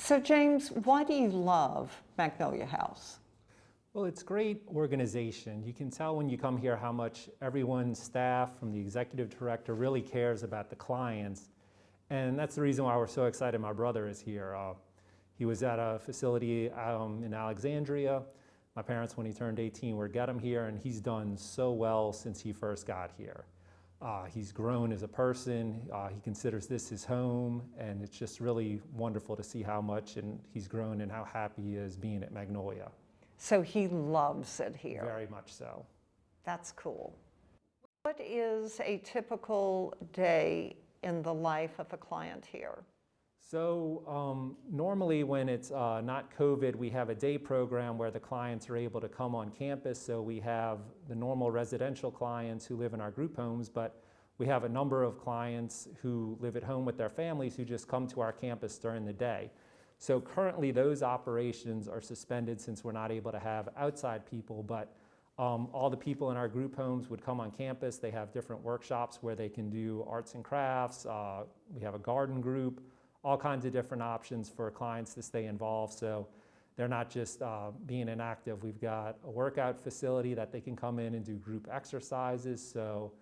So James, why do you love Magnolia House? Well, it's great organization. You can tell when you come here how much everyone's staff, from the executive director, really cares about the clients. And that's the reason why we're so excited my brother is here. He was at a facility in Alexandria. My parents, when he turned 18, were get him here, and he's done so well since he first got here. He's grown as a person. He considers this his home, and it's just really wonderful to see how much he's grown and how happy he is being at Magnolia. So he loves it here. Very much so. That's cool. What is a typical day in the life of a client here? So normally when it's not COVID, we have a day program where the clients are able to come on campus. So we have the normal residential clients who live in our group homes, but we have a number of clients who live at home with their families who just come to our campus during the day. So currently those operations are suspended since we're not able to have outside people, but all the people in our group homes would come on campus. They have different workshops where they can do arts and crafts. We have a garden group, all kinds of different options for clients to stay involved. So they're not just being inactive. We've got a workout facility that they can come in and do group exercises. So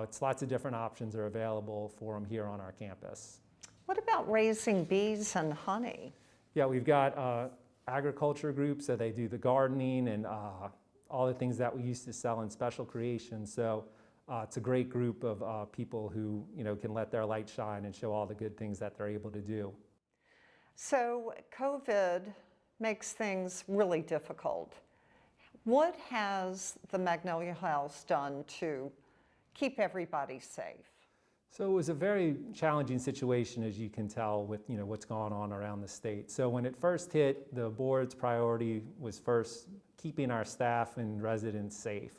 it's lots of different options are available for them here on our campus. What about raising bees and honey? Yeah, we've got agriculture groups, so they do the gardening and all the things that we used to sell in special creations. So it's a great group of people who can let their light shine and show all the good things that they're able to do. So COVID makes things really difficult. What has the Magnolia House done to keep everybody safe? So it was a very challenging situation, as you can tell, with what's going on around the state. So when it first hit, the board's priority was first keeping our staff and residents safe.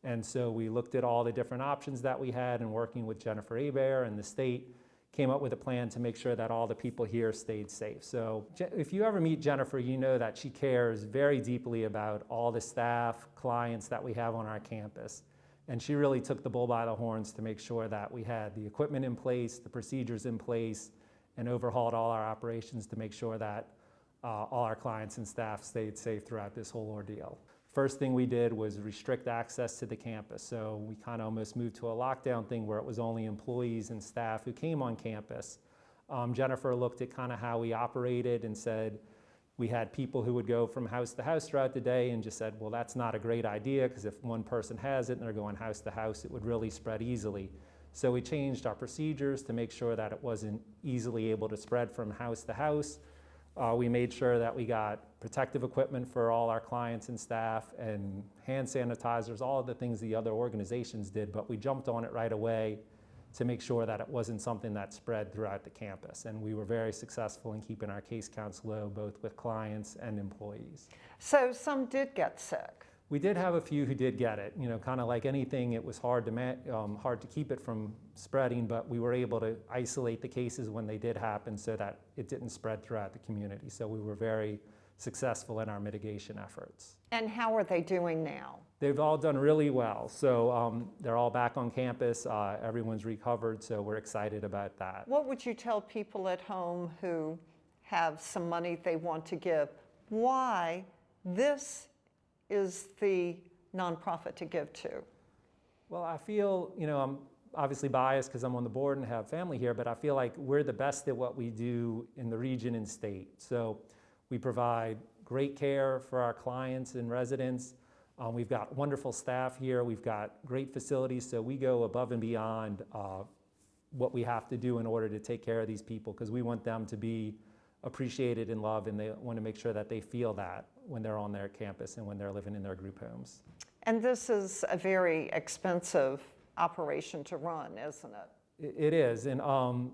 And so we looked at all the different options that we had, and working with Jennifer Hebert and the state, came up with a plan to make sure that all the people here stayed safe. So if you ever meet Jennifer, you know that she cares very deeply about all the staff, clients that we have on our campus. And she really took the bull by the horns to make sure that we had the equipment in place, the procedures in place, and overhauled all our operations to make sure that all our clients and staff stayed safe throughout this whole ordeal. First thing we did was restrict access to the campus. So we kind of almost moved to a lockdown thing where it was only employees and staff who came on campus. Jennifer looked at kind of how we operated and said, we had people who would go from house to house throughout the day, and just said, well, that's not a great idea, because if one person has it and they're going house to house, it would really spread easily. So we changed our procedures to make sure that it wasn't easily able to spread from house to house. We made sure that we got protective equipment for all our clients and staff, and hand sanitizers, all of the things the other organizations did, but we jumped on it right away to make sure that it wasn't something that spread throughout the campus. And we were very successful in keeping our case counts low, both with clients and employees. So some did get sick. We did have a few who did get it. Kind of like anything, it was hard to keep it from spreading, but we were able to isolate the cases when they did happen so that it didn't spread throughout the community. So we were very successful in our mitigation efforts. And how are they doing now? They've all done really well. So they're all back on campus. Everyone's recovered, so we're excited about that. What would you tell people at home who have some money they want to give? Why this is the nonprofit to give to? Well, I feel, I'm obviously biased because I'm on the board and have family here, but I feel like we're the best at what we do in the region and state. So we provide great care for our clients and residents. We've got wonderful staff here. We've got great facilities, so we go above and beyond what we have to do in order to take care of these people, because we want them to be appreciated and loved, and they want to make sure that they feel that when they're on their campus and when they're living in their group homes. And this is a very expensive operation to run, isn't it? It is, and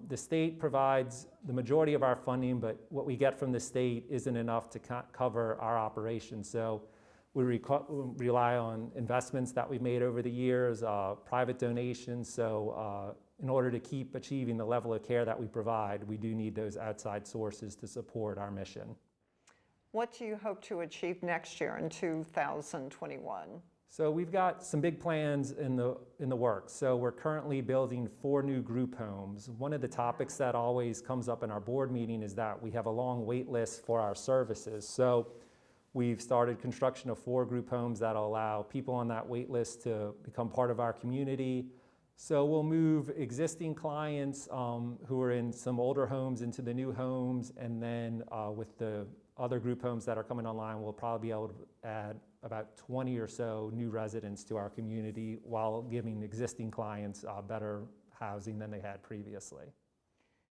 the state provides the majority of our funding, but what we get from the state isn't enough to cover our operations. So we rely on investments that we've made over the years, private donations. So in order to keep achieving the level of care that we provide, we do need those outside sources to support our mission. What do you hope to achieve next year in 2021? So we've got some big plans in the works. So we're currently building 4 new group homes. One of the topics that always comes up in our board meeting is that we have a long wait list for our services. So we've started construction of 4 group homes that'll allow people on that wait list to become part of our community. So we'll move existing clients who are in some older homes into the new homes, and then with the other group homes that are coming online, we'll probably be able to add about 20 or so new residents to our community while giving existing clients better housing than they had previously.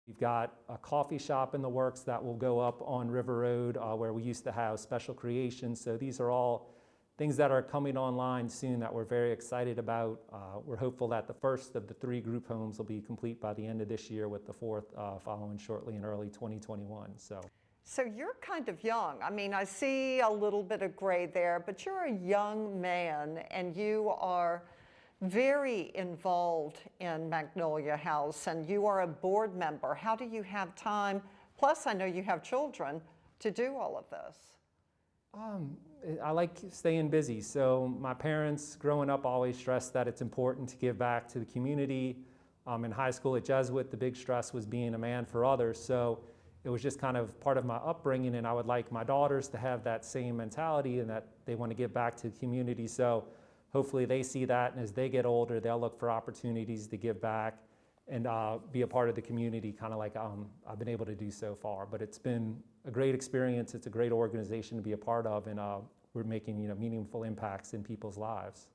We've got a coffee shop in the works that will go up on River Road where we used to have Special Creations. So these are all things that are coming online soon that we're very excited about. We're hopeful that the first of the 3 group homes will be complete by the end of this year, with the 4th following shortly in early 2021. So you're kind of young. I mean, I see a little bit of gray there, but you're a young man and you are very involved in Magnolia House and you are a board member. How do you have time? Plus, I know you have children to do all of this. I like staying busy. So my parents growing up always stressed that it's important to give back to the community. In high school at Jesuit, the big stress was being a man for others. So it was just kind of part of my upbringing, and I would like my daughters to have that same mentality and that they want to give back to the community. So hopefully they see that, and as they get older, they'll look for opportunities to give back and be a part of the community, kind of like I've been able to do so far. But it's been a great experience. It's a great organization to be a part of, and we're making meaningful impacts in people's lives.